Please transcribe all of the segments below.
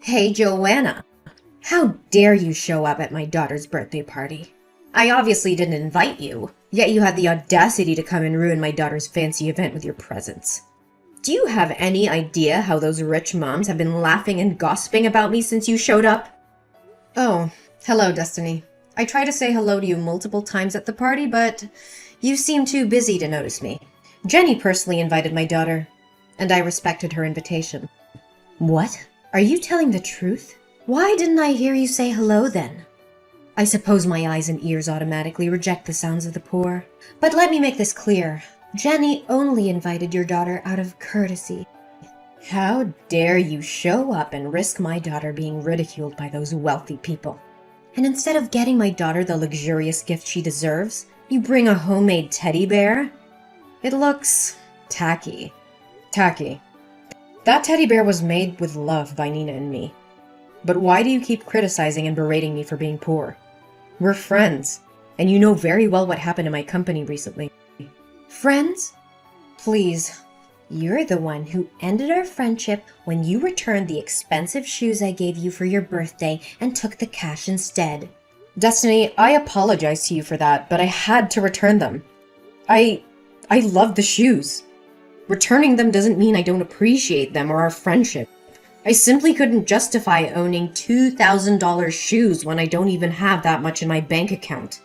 Hey, Joanna, how dare you show up at my daughter's birthday party? I obviously didn't invite you, yet you had the audacity to come and ruin my daughter's fancy event with your presence. Do you have any idea how those rich moms have been laughing and gossiping about me since you showed up? Oh, hello, Destiny. I tried to say hello to you multiple times at the party, but you seem too busy to notice me. Jenny personally invited my daughter, and I respected her invitation. What? Are you telling the truth? Why didn't I hear you say hello then? I suppose my eyes and ears automatically reject the sounds of the poor. But let me make this clear. Jenny only invited your daughter out of courtesy. How dare you show up and risk my daughter being ridiculed by those wealthy people? And instead of getting my daughter the luxurious gift she deserves, you bring a homemade teddy bear? It looks tacky. Tacky. That teddy bear was made with love by Nina and me. But why do you keep criticizing and berating me for being poor? We're friends, and you know very well what happened in my company recently. Friends? Please, you're the one who ended our friendship when you returned the expensive shoes I gave you for your birthday and took the cash instead. Destiny, I apologize to you for that, but I had to return them. I love the shoes. Returning them doesn't mean I don't appreciate them or our friendship. I simply couldn't justify owning $2,000 shoes when I don't even have that much in my bank account.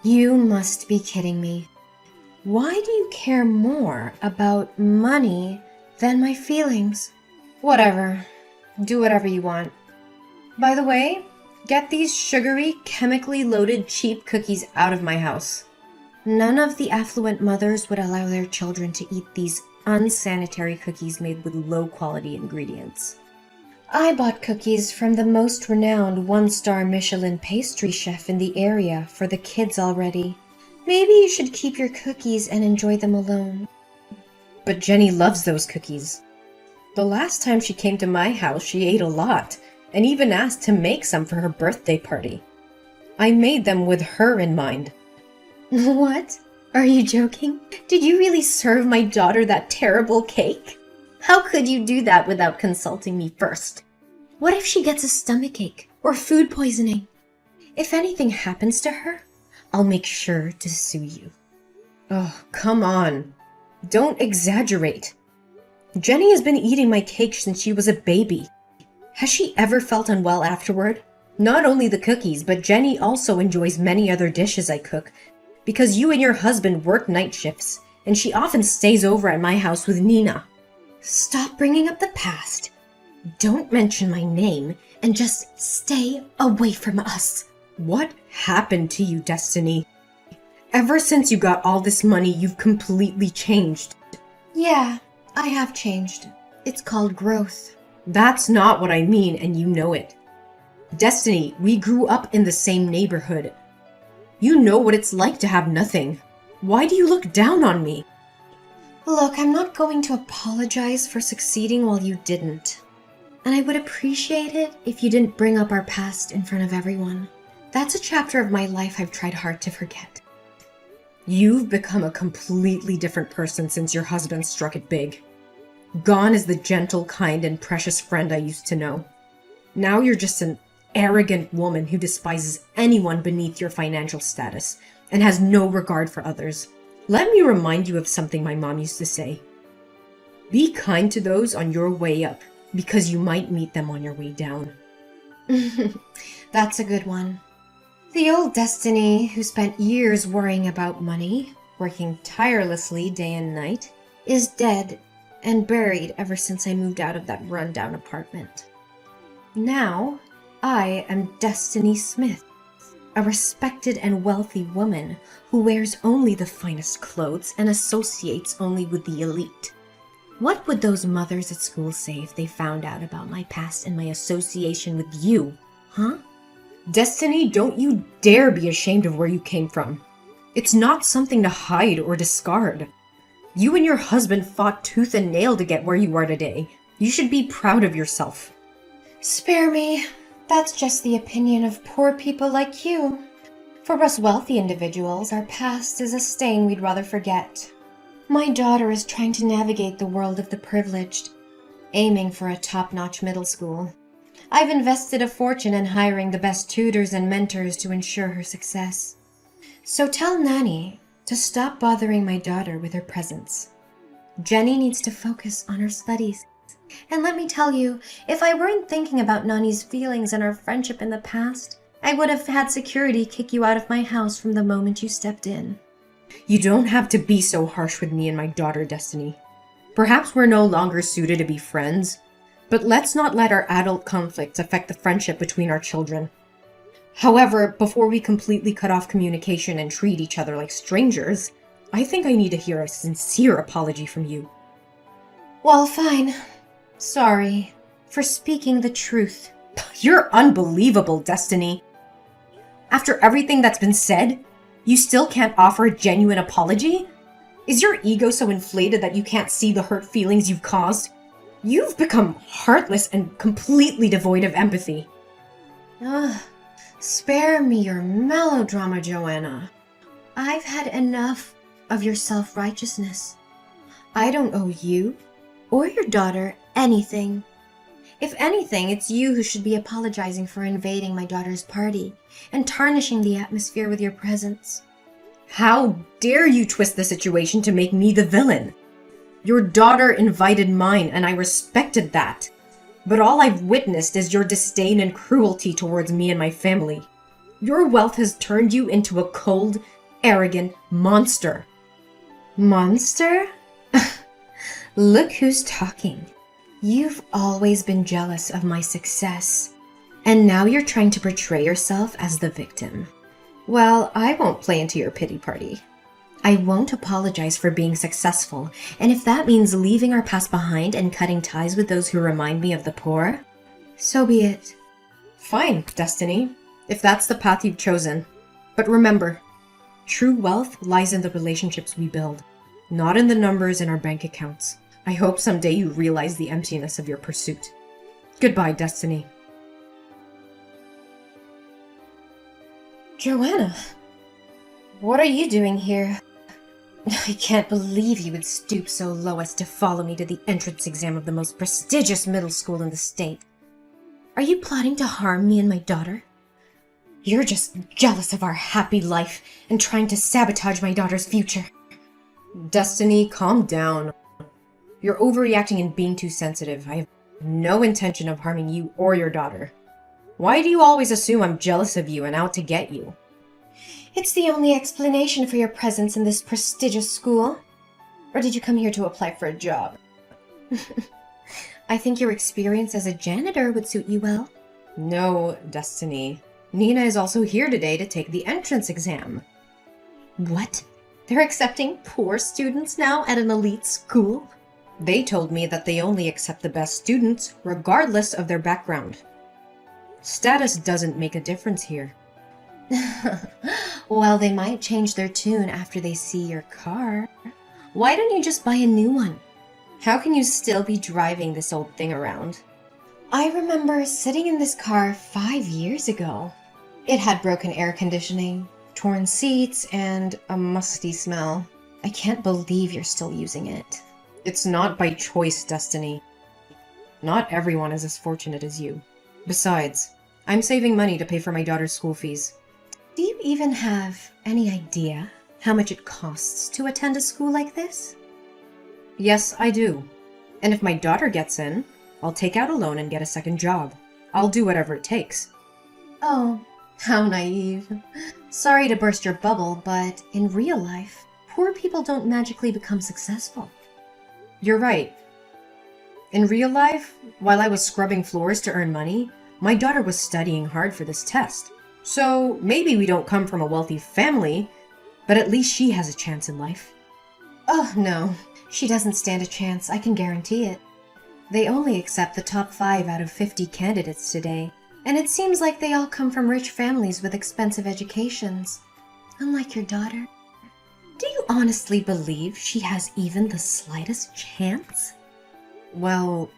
You must be kidding me. Why do you care more about money than my feelings? Whatever. Do whatever you want. By the way, get these sugary, chemically loaded cheap cookies out of my house. None of the affluent mothers would allow their children to eat these unsanitary cookies made with low-quality ingredients. I bought cookies from the most renowned one-star Michelin pastry chef in the area for the kids already. Maybe you should keep your cookies and enjoy them alone. But Jenny loves those cookies. The last time she came to my house, she ate a lot, and even asked to make some for her birthday party. I made them with her in mind. What? Are you joking? Did you really serve my daughter that terrible cake? How could you do that without consulting me first? What if she gets a stomachache or food poisoning? If anything happens to her, I'll make sure to sue you. Oh, come on. Don't exaggerate. Jenny has been eating my cake since she was a baby. Has she ever felt unwell afterward? Not only the cookies, but Jenny also enjoys many other dishes I cook, because you and your husband work night shifts, and she often stays over at my house with Nina. Stop bringing up the past. Don't mention my name, and just stay away from us. What happened to you, Destiny? Ever since you got all this money, you've completely changed. Yeah, I have changed. It's called growth. That's not what I mean, and you know it. Destiny, we grew up in the same neighborhood. You know what it's like to have nothing. Why do you look down on me? Look, I'm not going to apologize for succeeding while you didn't. And I would appreciate it if you didn't bring up our past in front of everyone. That's a chapter of my life I've tried hard to forget. You've become a completely different person since your husband struck it big. Gone is the gentle, kind, and precious friend I used to know. Now you're just an arrogant woman who despises anyone beneath your financial status and has no regard for others. Let me remind you of something my mom used to say. Be kind to those on your way up, because you might meet them on your way down. That's a good one. The old Destiny, who spent years worrying about money, working tirelessly day and night, is dead and buried ever since I moved out of that rundown apartment. Now, I am Destiny Smith, a respected and wealthy woman who wears only the finest clothes and associates only with the elite. What would those mothers at school say if they found out about my past and my association with you, huh? Destiny, don't you dare be ashamed of where you came from. It's not something to hide or discard. You and your husband fought tooth and nail to get where you are today. You should be proud of yourself. Spare me. That's just the opinion of poor people like you. For us wealthy individuals, our past is a stain we'd rather forget. My daughter is trying to navigate the world of the privileged, aiming for a top-notch middle school. I've invested a fortune in hiring the best tutors and mentors to ensure her success. So tell Nanny to stop bothering my daughter with her presence. Jenny needs to focus on her studies. And let me tell you, if I weren't thinking about Nani's feelings and our friendship in the past, I would have had security kick you out of my house from the moment you stepped in. You don't have to be so harsh with me and my daughter, Destiny. Perhaps we're no longer suited to be friends, but let's not let our adult conflicts affect the friendship between our children. However, before we completely cut off communication and treat each other like strangers, I think I need to hear a sincere apology from you. Well, fine. Sorry for speaking the truth. You're unbelievable, Destiny. After everything that's been said, you still can't offer a genuine apology? Is your ego so inflated that you can't see the hurt feelings you've caused? You've become heartless and completely devoid of empathy. Spare me your melodrama, Joanna. I've had enough of your self-righteousness. I don't owe you or your daughter anything. If anything, it's you who should be apologizing for invading my daughter's party and tarnishing the atmosphere with your presence. How dare you twist the situation to make me the villain? Your daughter invited mine, and I respected that. But all I've witnessed is your disdain and cruelty towards me and my family. Your wealth has turned you into a cold, arrogant monster. Monster? Look who's talking. You've always been jealous of my success, and now you're trying to portray yourself as the victim. Well, I won't play into your pity party. I won't apologize for being successful, and if that means leaving our past behind and cutting ties with those who remind me of the poor, so be it. Fine, Destiny, if that's the path you've chosen. But remember, true wealth lies in the relationships we build, not in the numbers in our bank accounts. I hope someday you realize the emptiness of your pursuit. Goodbye, Destiny. Joanna, what are you doing here? I can't believe you would stoop so low as to follow me to the entrance exam of the most prestigious middle school in the state. Are you plotting to harm me and my daughter? You're just jealous of our happy life and trying to sabotage my daughter's future. Destiny, calm down. You're overreacting and being too sensitive. I have no intention of harming you or your daughter. Why do you always assume I'm jealous of you and out to get you? It's the only explanation for your presence in this prestigious school. Or did you come here to apply for a job? I think your experience as a janitor would suit you well. No, Destiny. Nina is also here today to take the entrance exam. What? They're accepting poor students now at an elite school? They told me that they only accept the best students, regardless of their background. Status doesn't make a difference here. Well, they might change their tune after they see your car. Why don't you just buy a new one? How can you still be driving this old thing around? I remember sitting in this car 5 years ago. It had broken air conditioning, torn seats, and a musty smell. I can't believe you're still using it. It's not by choice, Destiny. Not everyone is as fortunate as you. Besides, I'm saving money to pay for my daughter's school fees. Do you even have any idea how much it costs to attend a school like this? Yes, I do. And if my daughter gets in, I'll take out a loan and get a second job. I'll do whatever it takes. Oh, how naive. Sorry to burst your bubble, but in real life, poor people don't magically become successful. You're right. In real life, while I was scrubbing floors to earn money, my daughter was studying hard for this test. So maybe we don't come from a wealthy family, but at least she has a chance in life. Oh, no. She doesn't stand a chance, I can guarantee it. They only accept the top 5 out of 50 candidates today, and it seems like they all come from rich families with expensive educations. Unlike your daughter. Do you honestly believe she has even the slightest chance? Well,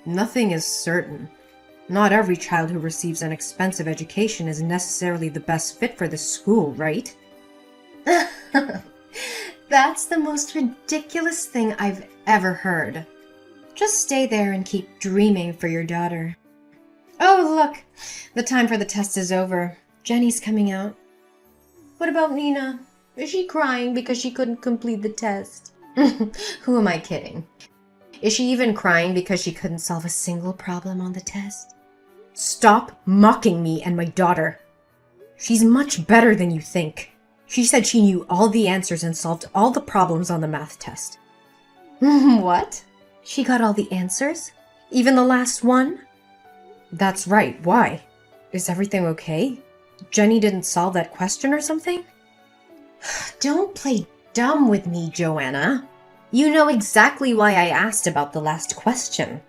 nothing is certain. Not every child who receives an expensive education is necessarily the best fit for this school, right? That's the most ridiculous thing I've ever heard. Just stay there and keep dreaming for your daughter. Oh, look! The time for the test is over. Jenny's coming out. What about Nina? Is she crying because she couldn't complete the test? Who am I kidding? Is she even crying because she couldn't solve a single problem on the test? Stop mocking me and my daughter. She's much better than you think. She said she knew all the answers and solved all the problems on the math test. What? She got all the answers? Even the last one? That's right. Why? Is everything okay? Jenny didn't solve that question or something? Don't play dumb with me, Joanna. You know exactly why I asked about the last question.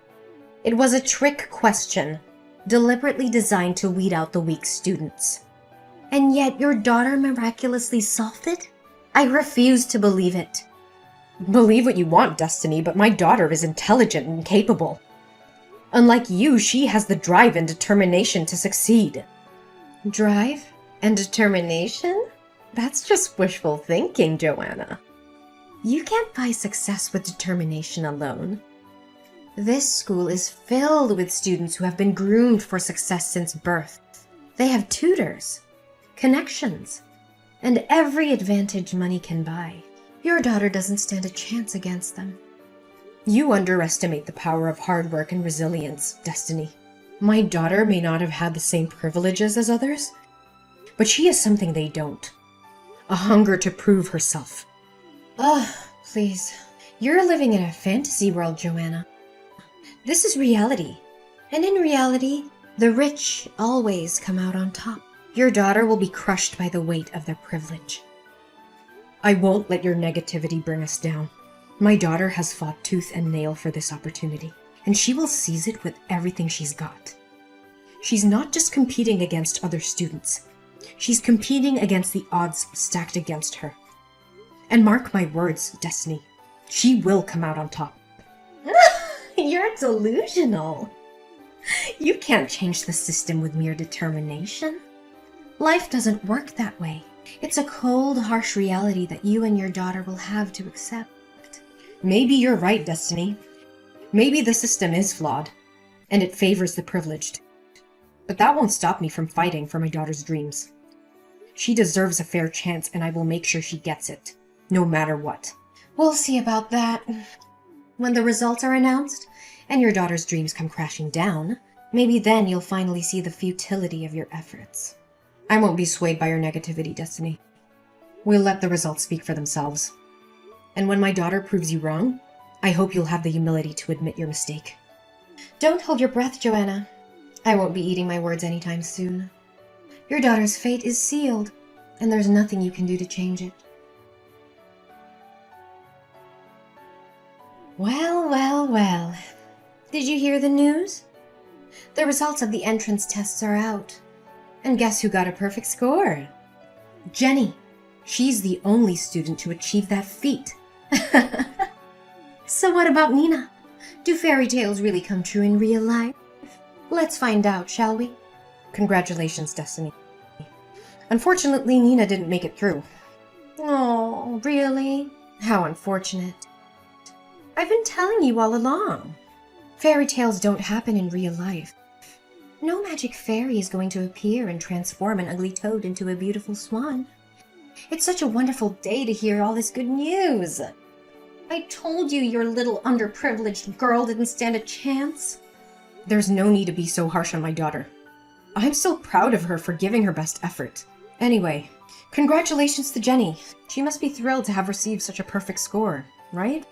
It was a trick question, deliberately designed to weed out the weak students. And yet your daughter miraculously solved it? I refuse to believe it. Believe what you want, Destiny, but my daughter is intelligent and capable. Unlike you, she has the drive and determination to succeed. Drive and determination? That's just wishful thinking, Joanna. You can't buy success with determination alone. This school is filled with students who have been groomed for success since birth. They have tutors, connections, and every advantage money can buy. Your daughter doesn't stand a chance against them. You underestimate the power of hard work and resilience, Destiny. My daughter may not have had the same privileges as others, but she has something they don't. A hunger to prove herself. Ugh, please. You're living in a fantasy world, Joanna. This is reality. And in reality, the rich always come out on top. Your daughter will be crushed by the weight of their privilege. I won't let your negativity bring us down. My daughter has fought tooth and nail for this opportunity, and she will seize it with everything she's got. She's not just competing against other students. She's competing against the odds stacked against her. And mark my words, Destiny, she will come out on top. You're delusional. You can't change the system with mere determination. Life doesn't work that way. It's a cold, harsh reality that you and your daughter will have to accept. Maybe you're right, Destiny. Maybe the system is flawed, and it favors the privileged. But that won't stop me from fighting for my daughter's dreams. She deserves a fair chance, and I will make sure she gets it, no matter what. We'll see about that. When the results are announced, and your daughter's dreams come crashing down, maybe then you'll finally see the futility of your efforts. I won't be swayed by your negativity, Destiny. We'll let the results speak for themselves. And when my daughter proves you wrong, I hope you'll have the humility to admit your mistake. Don't hold your breath, Joanna. I won't be eating my words anytime soon. Your daughter's fate is sealed, and there's nothing you can do to change it. Well, well, well. Did you hear the news? The results of the entrance tests are out. And guess who got a perfect score? Jenny. She's the only student to achieve that feat. So what about Nina? Do fairy tales really come true in real life? Let's find out, shall we? Congratulations, Destiny. Unfortunately, Nina didn't make it through. Oh, really? How unfortunate. I've been telling you all along. Fairy tales don't happen in real life. No magic fairy is going to appear and transform an ugly toad into a beautiful swan. It's such a wonderful day to hear all this good news. I told you your little underprivileged girl didn't stand a chance. There's no need to be so harsh on my daughter. I'm so proud of her for giving her best effort. Anyway, congratulations to Jenny. She must be thrilled to have received such a perfect score, right?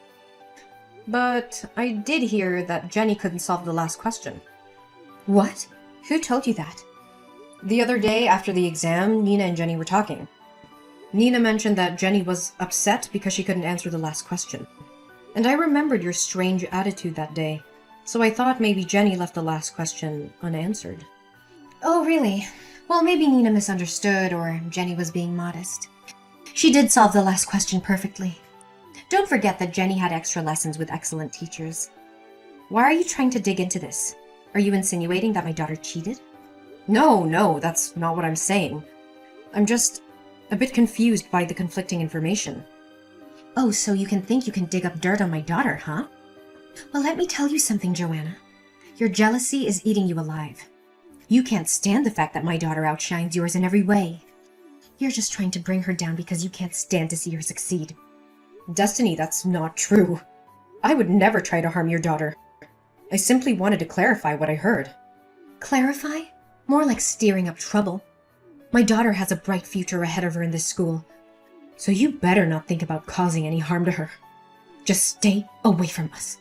But I did hear that Jenny couldn't solve the last question. What? Who told you that? The other day after the exam, Nina and Jenny were talking. Nina mentioned that Jenny was upset because she couldn't answer the last question. And I remembered your strange attitude that day, so I thought maybe Jenny left the last question unanswered. Oh, really? Well, maybe Nina misunderstood, or Jenny was being modest. She did solve the last question perfectly. Don't forget that Jenny had extra lessons with excellent teachers. Why are you trying to dig into this? Are you insinuating that my daughter cheated? No, that's not what I'm saying. I'm just a bit confused by the conflicting information. Oh, so you think you can dig up dirt on my daughter, huh? Well, let me tell you something, Joanna. Your jealousy is eating you alive. You can't stand the fact that my daughter outshines yours in every way. You're just trying to bring her down because you can't stand to see her succeed. Destiny, that's not true. I would never try to harm your daughter. I simply wanted to clarify what I heard. Clarify? More like stirring up trouble. My daughter has a bright future ahead of her in this school, so you better not think about causing any harm to her. Just stay away from us.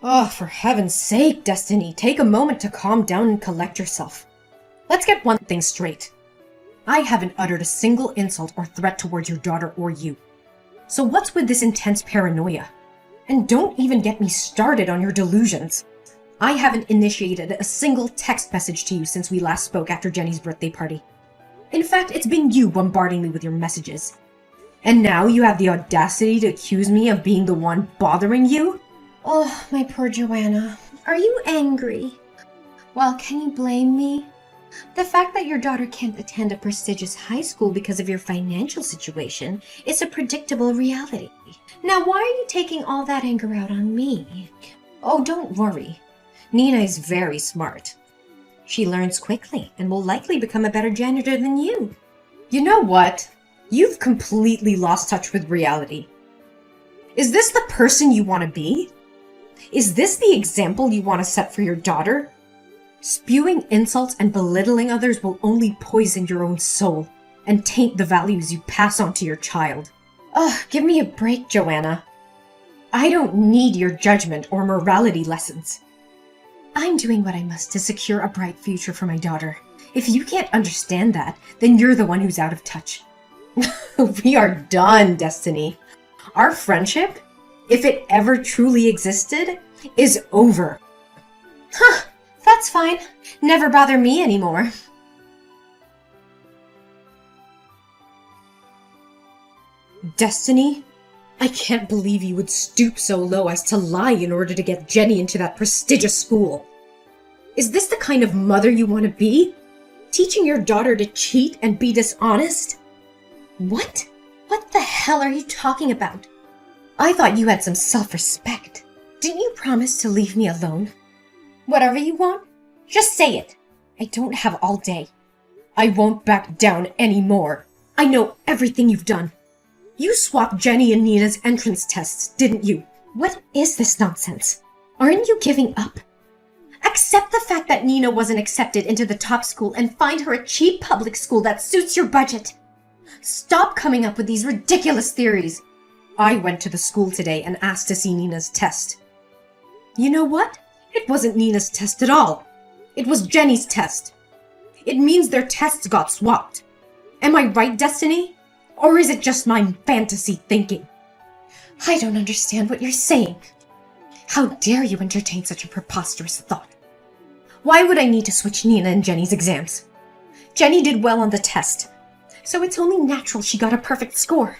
Oh, for heaven's sake, Destiny, take a moment to calm down and collect yourself. Let's get one thing straight. I haven't uttered a single insult or threat towards your daughter or you. So what's with this intense paranoia? And don't even get me started on your delusions. I haven't initiated a single text message to you since we last spoke after Jenny's birthday party. In fact, it's been you bombarding me with your messages. And now you have the audacity to accuse me of being the one bothering you? Oh, my poor Joanna. Are you angry? Well, can you blame me? The fact that your daughter can't attend a prestigious high school because of your financial situation is a predictable reality. Now, why are you taking all that anger out on me? Oh, don't worry. Nina is very smart. She learns quickly and will likely become a better janitor than you. You know what? You've completely lost touch with reality. Is this the person you want to be? Is this the example you want to set for your daughter? Spewing insults and belittling others will only poison your own soul and taint the values you pass on to your child. Ugh, give me a break, Joanna. I don't need your judgment or morality lessons. I'm doing what I must to secure a bright future for my daughter. If you can't understand that, then you're the one who's out of touch. We are done, Destiny. Our friendship, if it ever truly existed, is over. Huh, that's fine. Never bother me anymore. Destiny? I can't believe you would stoop so low as to lie in order to get Jenny into that prestigious school. Is this the kind of mother you want to be? Teaching your daughter to cheat and be dishonest? What? What the hell are you talking about? I thought you had some self-respect. Didn't you promise to leave me alone? Whatever you want, just say it. I don't have all day. I won't back down anymore. I know everything you've done. You swapped Jenny and Nina's entrance tests, didn't you? What is this nonsense? Aren't you giving up? Accept the fact that Nina wasn't accepted into the top school and find her a cheap public school that suits your budget. Stop coming up with these ridiculous theories. I went to the school today and asked to see Nina's test. You know what? It wasn't Nina's test at all. It was Jenny's test. It means their tests got swapped. Am I right, Destiny? Or is it just my fantasy thinking? I don't understand what you're saying. How dare you entertain such a preposterous thought? Why would I need to switch Nina and Jenny's exams? Jenny did well on the test, so it's only natural she got a perfect score.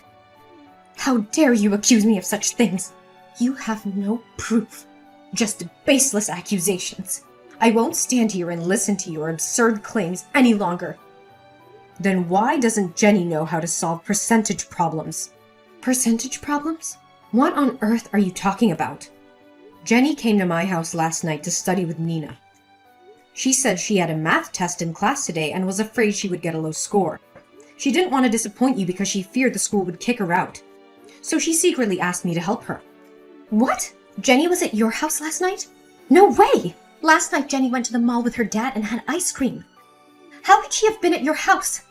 How dare you accuse me of such things? You have no proof, just baseless accusations. I won't stand here and listen to your absurd claims any longer. Then why doesn't Jenny know how to solve percentage problems? Percentage problems? What on earth are you talking about? Jenny came to my house last night to study with Nina. She said she had a math test in class today and was afraid she would get a low score. She didn't want to disappoint you because she feared the school would kick her out. So she secretly asked me to help her. What? Jenny was at your house last night? No way! Last night Jenny went to the mall with her dad and had ice cream. How could she have been at your house?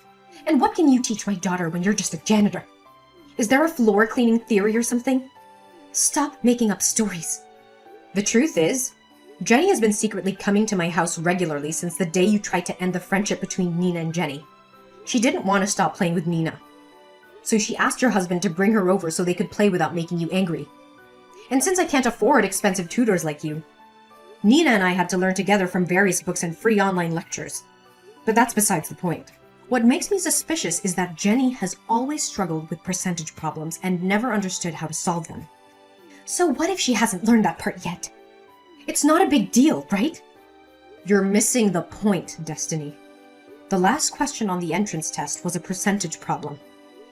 And what can you teach my daughter when you're just a janitor? Is there a floor cleaning theory or something? Stop making up stories. The truth is, Jenny has been secretly coming to my house regularly since the day you tried to end the friendship between Nina and Jenny. She didn't want to stop playing with Nina. So she asked your husband to bring her over so they could play without making you angry. And since I can't afford expensive tutors like you, Nina and I had to learn together from various books and free online lectures. But that's besides the point. What makes me suspicious is that Jenny has always struggled with percentage problems and never understood how to solve them. So what if she hasn't learned that part yet? It's not a big deal, right? You're missing the point, Destiny. The last question on the entrance test was a percentage problem.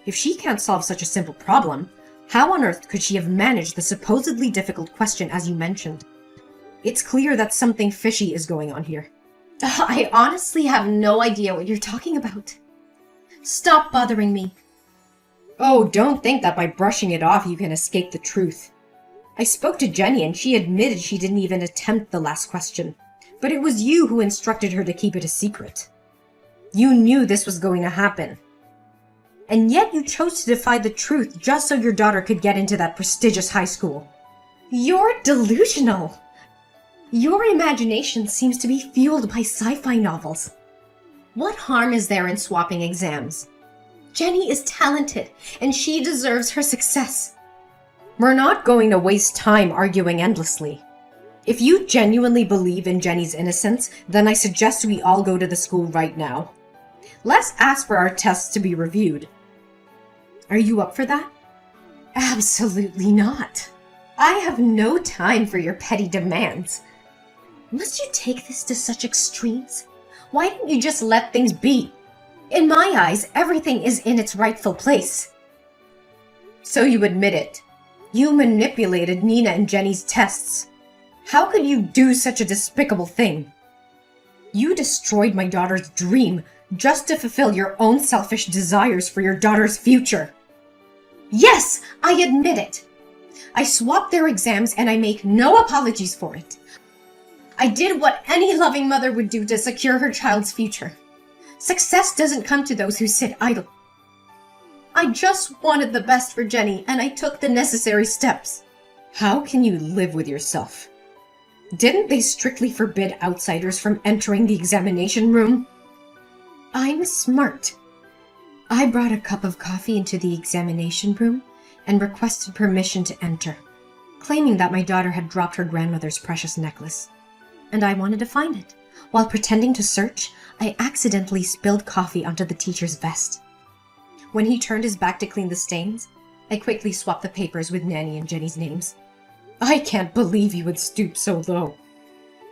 If she can't solve such a simple problem, how on earth could she have managed the supposedly difficult question as you mentioned? It's clear that something fishy is going on here. I honestly have no idea what you're talking about. Stop bothering me. Oh, don't think that by brushing it off you can escape the truth. I spoke to Jenny and she admitted she didn't even attempt the last question. But it was you who instructed her to keep it a secret. You knew this was going to happen. And yet you chose to defy the truth just so your daughter could get into that prestigious high school. You're delusional. Your imagination seems to be fueled by sci-fi novels. What harm is there in swapping exams? Jenny is talented, and she deserves her success. We're not going to waste time arguing endlessly. If you genuinely believe in Jenny's innocence, then I suggest we all go to the school right now. Let's ask for our tests to be reviewed. Are you up for that? Absolutely not. I have no time for your petty demands. Must you take this to such extremes? Why don't you just let things be? In my eyes, everything is in its rightful place. So you admit it. You manipulated Nina and Jenny's tests. How could you do such a despicable thing? You destroyed my daughter's dream just to fulfill your own selfish desires for your daughter's future. Yes, I admit it. I swapped their exams and I make no apologies for it. I did what any loving mother would do to secure her child's future. Success doesn't come to those who sit idle. I just wanted the best for Jenny and I took the necessary steps. How can you live with yourself? Didn't they strictly forbid outsiders from entering the examination room? I'm smart. I brought a cup of coffee into the examination room and requested permission to enter, claiming that my daughter had dropped her grandmother's precious necklace. And I wanted to find it. While pretending to search, I accidentally spilled coffee onto the teacher's vest. When he turned his back to clean the stains, I quickly swapped the papers with Nanny and Jenny's names. I can't believe you would stoop so low.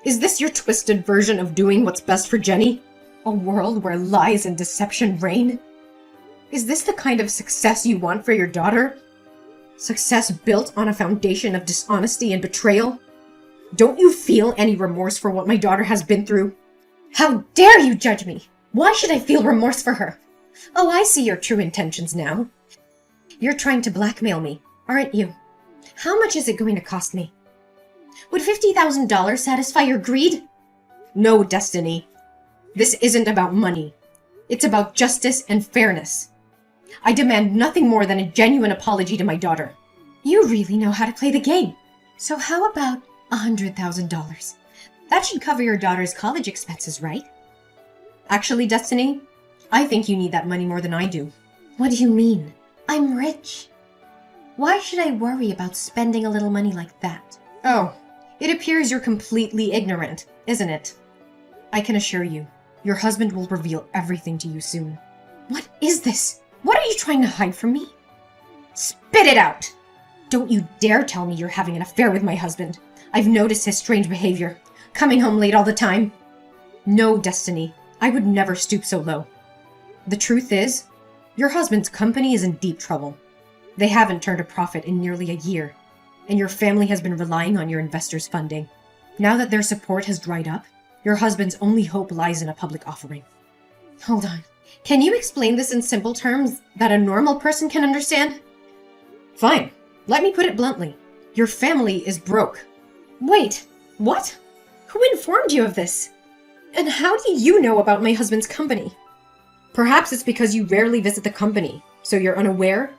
Is this your twisted version of doing what's best for Jenny? A world where lies and deception reign? Is this the kind of success you want for your daughter? Success built on a foundation of dishonesty and betrayal? Don't you feel any remorse for what my daughter has been through? How dare you judge me? Why should I feel remorse for her? Oh, I see your true intentions now. You're trying to blackmail me, aren't you? How much is it going to cost me? Would $50,000 satisfy your greed? No, Destiny. This isn't about money. It's about justice and fairness. I demand nothing more than a genuine apology to my daughter. You really know how to play the game. So how about $100,000? That should cover your daughter's college expenses, right? Actually, Destiny, I think you need that money more than I do. What do you mean? I'm rich. Why should I worry about spending a little money like that? Oh, it appears you're completely ignorant, isn't it? I can assure you, your husband will reveal everything to you soon. What is this? What are you trying to hide from me? Spit it out! Don't you dare tell me you're having an affair with my husband. I've noticed his strange behavior, coming home late all the time. No, Destiny, I would never stoop so low. The truth is, your husband's company is in deep trouble. They haven't turned a profit in nearly a year, and your family has been relying on your investors' funding. Now that their support has dried up, your husband's only hope lies in a public offering. Hold on. Can you explain this in simple terms that a normal person can understand? Fine. Let me put it bluntly. Your family is broke. Wait, what? Who informed you of this? And how do you know about my husband's company? Perhaps it's because you rarely visit the company, so you're unaware?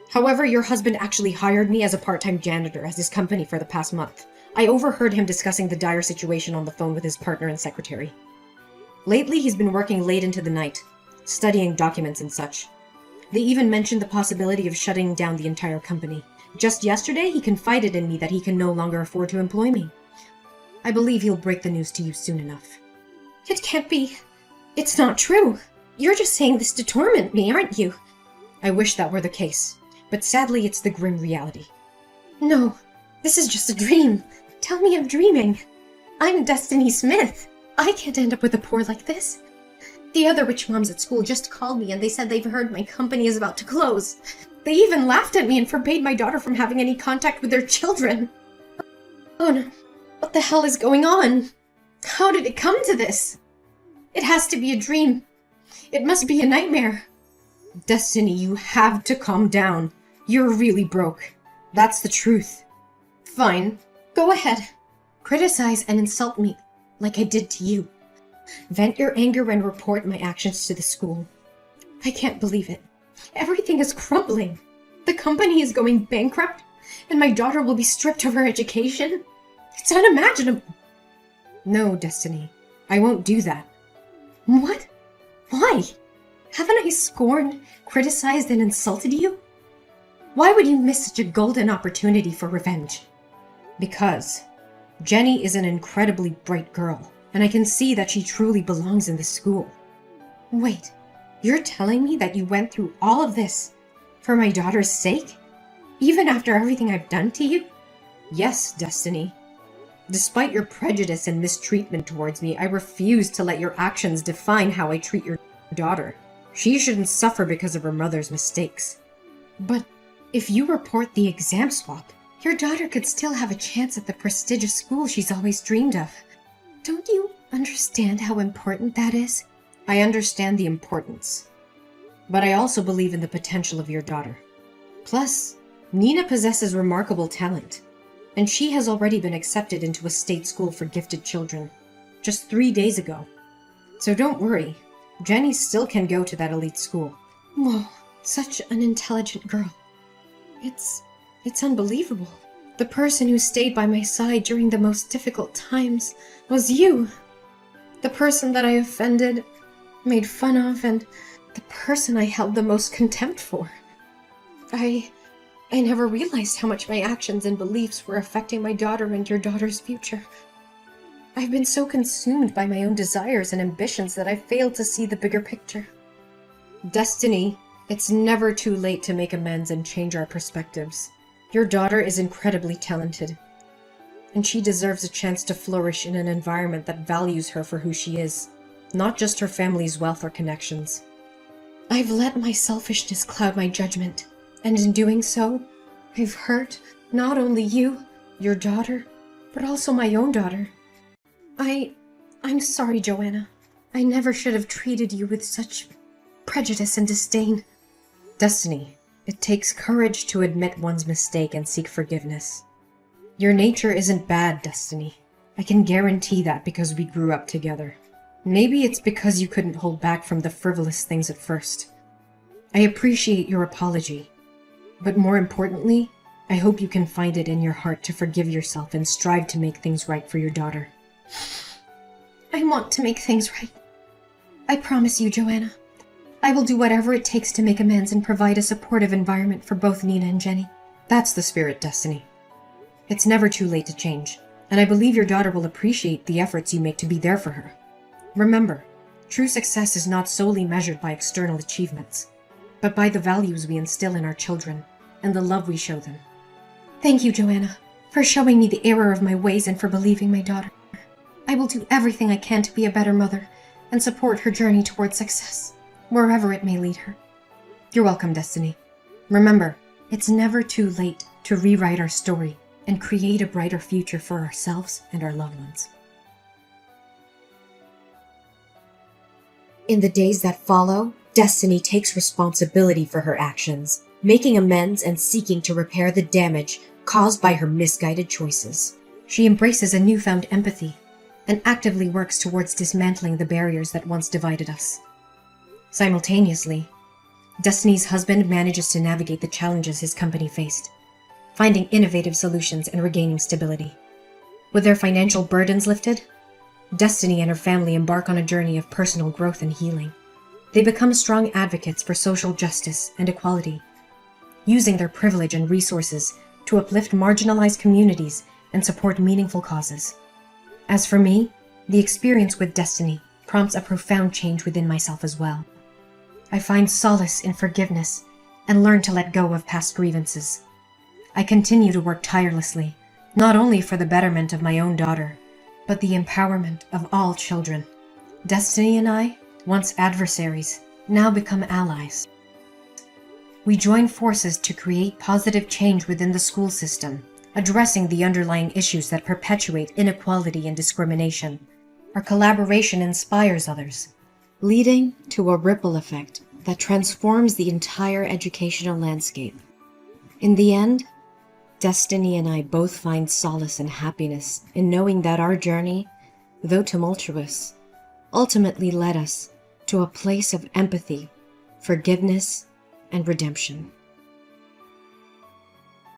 However, your husband actually hired me as a part-time janitor at his company for the past month. I overheard him discussing the dire situation on the phone with his partner and secretary. Lately, he's been working late into the night, studying documents and such. They even mentioned the possibility of shutting down the entire company. Just yesterday, he confided in me that he can no longer afford to employ me. I believe he'll break the news to you soon enough. It can't be. It's not true. You're just saying this to torment me, aren't you? I wish that were the case, but sadly it's the grim reality. No, this is just a dream. Tell me I'm dreaming. I'm Destiny Smith. I can't end up with the poor like this. The other rich moms at school just called me and they said they've heard my company is about to close. They even laughed at me and forbade my daughter from having any contact with their children. Oh no, what the hell is going on? How did it come to this? It has to be a dream. It must be a nightmare. Destiny, you have to calm down. You're really broke. That's the truth. Fine. Go ahead. Criticize and insult me, like I did to you. Vent your anger and report my actions to the school. I can't believe it. Everything is crumbling. The company is going bankrupt, and my daughter will be stripped of her education. It's unimaginable. No, Destiny. I won't do that. What? Why? Haven't I scorned, criticized, and insulted you? Why would you miss such a golden opportunity for revenge? Because Jenny is an incredibly bright girl, and I can see that she truly belongs in this school. Wait, you're telling me that you went through all of this for my daughter's sake? Even after everything I've done to you? Yes, Destiny. Despite your prejudice and mistreatment towards me, I refuse to let your actions define how I treat your daughter. She shouldn't suffer because of her mother's mistakes. But if you report the exam swap, your daughter could still have a chance at the prestigious school she's always dreamed of. Don't you understand how important that is? I understand the importance, but I also believe in the potential of your daughter. Plus, Nina possesses remarkable talent, and she has already been accepted into a state school for gifted children, just 3 days ago. So don't worry, Jenny still can go to that elite school. Whoa, such an intelligent girl. It's unbelievable. The person who stayed by my side during the most difficult times was you. The person that I offended, made fun of, and the person I held the most contempt for. I never realized how much my actions and beliefs were affecting my daughter and your daughter's future. I've been so consumed by my own desires and ambitions that I failed to see the bigger picture. Destiny, it's never too late to make amends and change our perspectives. Your daughter is incredibly talented, and she deserves a chance to flourish in an environment that values her for who she is, not just her family's wealth or connections. I've let my selfishness cloud my judgment, and in doing so, I've hurt not only you, your daughter, but also my own daughter. I'm sorry, Joanna. I never should have treated you with such prejudice and disdain. Destiny, it takes courage to admit one's mistake and seek forgiveness. Your nature isn't bad, Destiny. I can guarantee that because we grew up together. Maybe it's because you couldn't hold back from the frivolous things at first. I appreciate your apology, but more importantly, I hope you can find it in your heart to forgive yourself and strive to make things right for your daughter. I want to make things right. I promise you, Joanna. I will do whatever it takes to make amends and provide a supportive environment for both Nina and Jenny. That's the spirit, Destiny. It's never too late to change, and I believe your daughter will appreciate the efforts you make to be there for her. Remember, true success is not solely measured by external achievements, but by the values we instill in our children and the love we show them. Thank you, Joanna, for showing me the error of my ways and for believing my daughter. I will do everything I can to be a better mother and support her journey towards success, wherever it may lead her. You're welcome, Destiny. Remember, it's never too late to rewrite our story and create a brighter future for ourselves and our loved ones. In the days that follow, Destiny takes responsibility for her actions, making amends and seeking to repair the damage caused by her misguided choices. She embraces a newfound empathy and actively works towards dismantling the barriers that once divided us. Simultaneously, Destiny's husband manages to navigate the challenges his company faced, finding innovative solutions and regaining stability. With their financial burdens lifted, Destiny and her family embark on a journey of personal growth and healing. They become strong advocates for social justice and equality, using their privilege and resources to uplift marginalized communities and support meaningful causes. As for me, the experience with Destiny prompts a profound change within myself as well. I find solace in forgiveness and learn to let go of past grievances. I continue to work tirelessly, not only for the betterment of my own daughter, but the empowerment of all children. Destiny and I, once adversaries, now become allies. We join forces to create positive change within the school system, addressing the underlying issues that perpetuate inequality and discrimination. Our collaboration inspires others, leading to a ripple effect that transforms the entire educational landscape. In the end, Destiny and I both find solace and happiness in knowing that our journey, though tumultuous, ultimately led us to a place of empathy, forgiveness, and redemption.